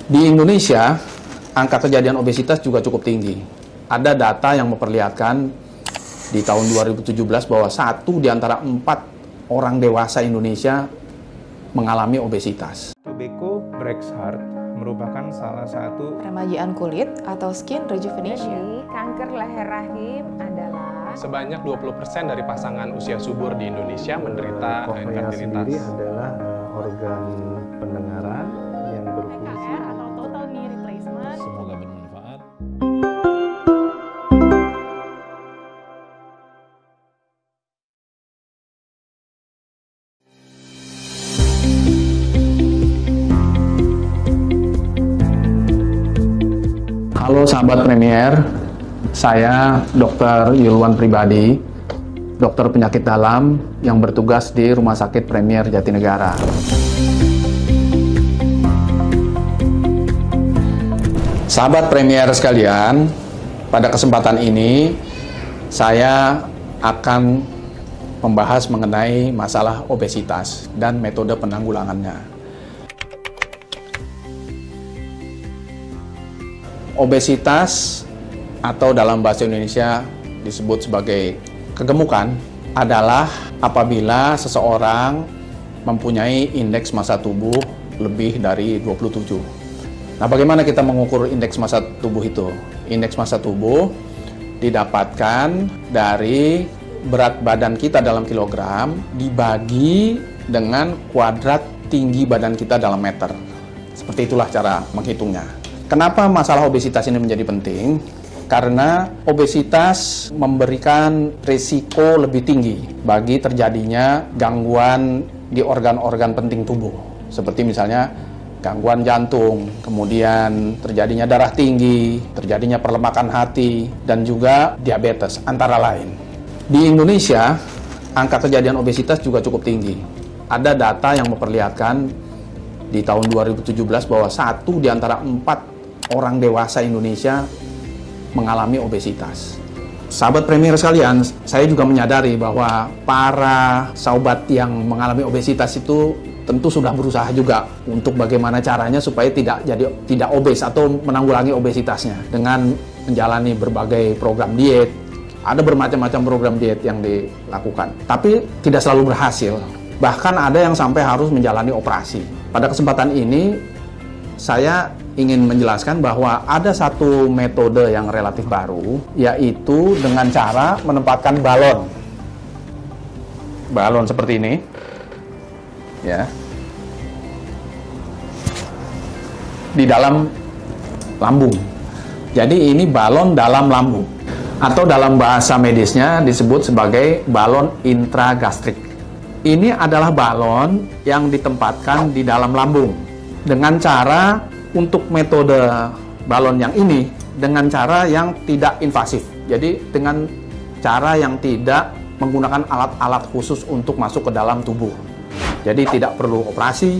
Di Indonesia, angka kejadian obesitas juga cukup tinggi. Ada data yang memperlihatkan di tahun 2017 bahwa 1 di antara 4 orang dewasa Indonesia mengalami obesitas. Tobacco breaks heart merupakan salah satu remajaan kulit atau skin rejuvenation. Jadi, kanker leher rahim adalah sebanyak 20% dari pasangan usia subur di Indonesia menderita Koknea infertilitas. sendiri adalah organ pendengaran yang berfungsi. atau total knee replacement. Semoga bermanfaat. Halo sahabat Premier, saya Dr. Yulwan Pribadi, dokter penyakit dalam yang bertugas di Rumah Sakit Premier Jatinegara. Sahabat Premier sekalian, pada kesempatan ini saya akan membahas mengenai masalah obesitas dan metode penanggulangannya. Obesitas atau dalam bahasa Indonesia disebut sebagai kegemukan adalah apabila seseorang mempunyai indeks massa tubuh lebih dari 27. Nah, bagaimana kita mengukur indeks massa tubuh itu? Indeks massa tubuh didapatkan dari berat badan kita dalam kilogram dibagi dengan kuadrat tinggi badan kita dalam meter. Seperti itulah cara menghitungnya. Kenapa masalah obesitas ini menjadi penting? Karena obesitas memberikan risiko lebih tinggi bagi terjadinya gangguan di organ-organ penting tubuh. Seperti misalnya gangguan jantung, kemudian terjadinya darah tinggi, terjadinya perlemakan hati, dan juga diabetes, antara lain. Di Indonesia, angka kejadian obesitas juga cukup tinggi. Ada data yang memperlihatkan di tahun 2017 bahwa 1 di antara 4 orang dewasa Indonesia mengalami obesitas. Sahabat Premier sekalian, saya juga menyadari bahwa para sahabat yang mengalami obesitas itu tentu sudah berusaha juga untuk bagaimana caranya supaya tidak obes atau menanggulangi obesitasnya dengan menjalani berbagai program diet. Ada bermacam-macam program diet yang dilakukan, tapi tidak selalu berhasil. Bahkan ada yang sampai harus menjalani operasi. Pada kesempatan ini, saya ingin menjelaskan bahwa ada satu metode yang relatif baru, yaitu dengan cara menempatkan balon seperti ini, ya, di dalam lambung. Jadi ini balon dalam lambung, atau dalam bahasa medisnya disebut sebagai balon intragastrik. Ini adalah balon yang ditempatkan di dalam lambung dengan cara untuk metode balon yang ini dengan cara yang tidak invasif. Jadi dengan cara yang tidak menggunakan alat-alat khusus untuk masuk ke dalam tubuh. Jadi tidak perlu operasi,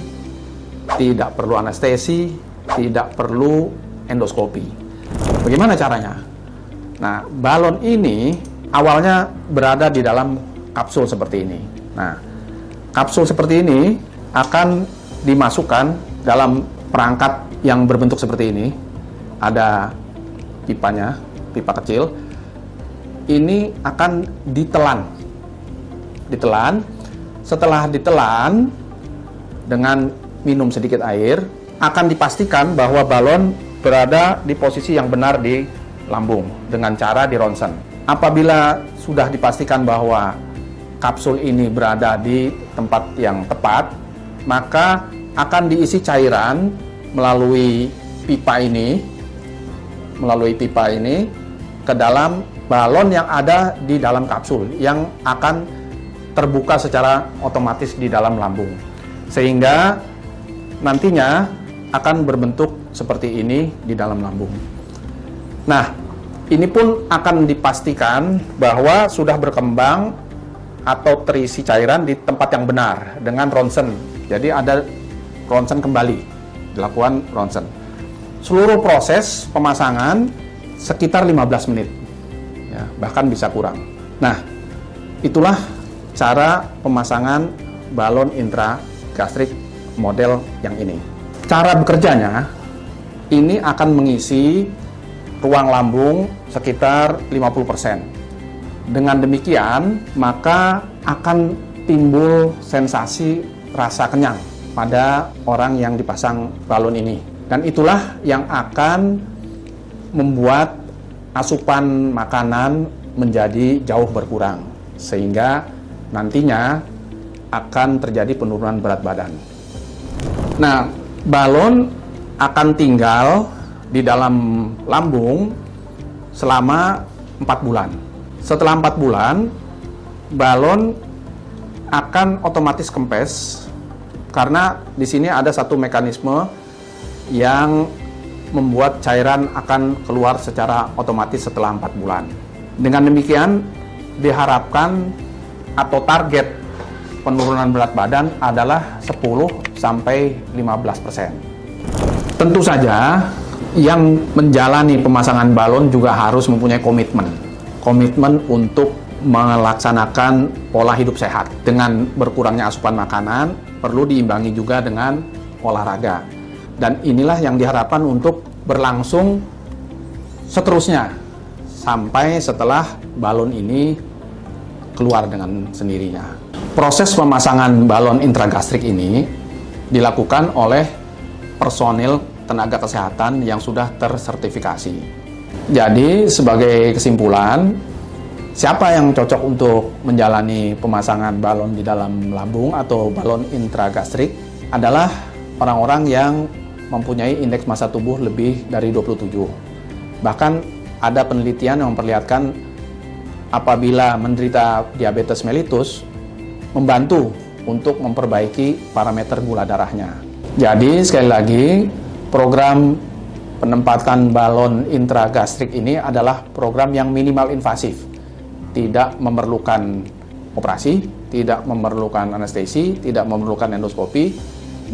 tidak perlu anestesi, tidak perlu endoskopi. Bagaimana caranya? Nah, balon ini awalnya berada di dalam kapsul seperti ini. Nah, kapsul seperti ini akan dimasukkan dalam perangkat yang berbentuk seperti ini. Ada pipanya, pipa kecil. Ini akan ditelan. Setelah ditelan dengan minum sedikit air, akan dipastikan bahwa balon berada di posisi yang benar di lambung dengan cara di ronsen. Apabila sudah dipastikan bahwa kapsul ini berada di tempat yang tepat, maka akan diisi cairan melalui pipa ini ke dalam balon yang ada di dalam kapsul yang akan terbuka secara otomatis di dalam lambung, sehingga nantinya akan berbentuk seperti ini di dalam lambung. Nah, ini pun akan dipastikan bahwa sudah berkembang atau terisi cairan di tempat yang benar dengan ronsen. Jadi ada ronsen kembali, dilakukan ronsen. Seluruh proses pemasangan sekitar 15 menit, ya, bahkan bisa kurang. Nah, itulah cara pemasangan balon intragastrik model yang ini. Cara bekerjanya ini akan mengisi ruang lambung sekitar 50%. Dengan demikian, maka akan timbul sensasi rasa kenyang pada orang yang dipasang balon ini. Dan itulah yang akan membuat asupan makanan menjadi jauh berkurang, sehingga nantinya akan terjadi penurunan berat badan. Nah, balon akan tinggal di dalam lambung selama 4 bulan. Setelah 4 bulan, balon akan otomatis kempes karena di sini ada satu mekanisme yang membuat cairan akan keluar secara otomatis setelah 4 bulan. Dengan demikian, diharapkan atau target penurunan berat badan adalah 10-15%. Tentu saja, yang menjalani pemasangan balon juga harus mempunyai komitmen untuk melaksanakan pola hidup sehat. Dengan berkurangnya asupan makanan, perlu diimbangi juga dengan olahraga. Dan inilah yang diharapkan untuk berlangsung seterusnya, sampai setelah balon ini keluar dengan sendirinya. Proses pemasangan balon intragastrik ini dilakukan oleh personil tenaga kesehatan yang sudah tersertifikasi. Jadi, sebagai kesimpulan, siapa yang cocok untuk menjalani pemasangan balon di dalam lambung atau balon intragastrik adalah orang-orang yang mempunyai indeks massa tubuh lebih dari 27. Bahkan ada penelitian yang memperlihatkan apabila menderita diabetes mellitus, membantu untuk memperbaiki parameter gula darahnya. Jadi sekali lagi, program penempatan balon intragastrik ini adalah program yang minimal invasif, tidak memerlukan operasi, tidak memerlukan anestesi, tidak memerlukan endoskopi,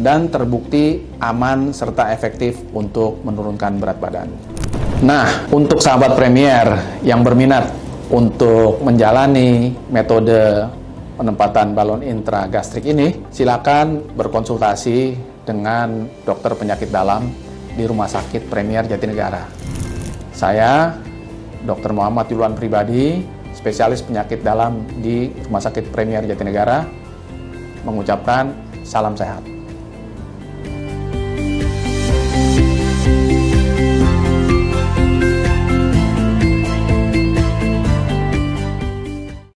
dan terbukti aman serta efektif untuk menurunkan berat badan. Nah, untuk sahabat Premier yang berminat untuk menjalani metode penempatan balon intragastrik ini, silakan berkonsultasi dengan dokter penyakit dalam di Rumah Sakit Premier Jatinegara. Saya, Dr. Muhammad Yulwan Pribadi, spesialis penyakit dalam di Rumah Sakit Premier Jatinegara, mengucapkan salam sehat.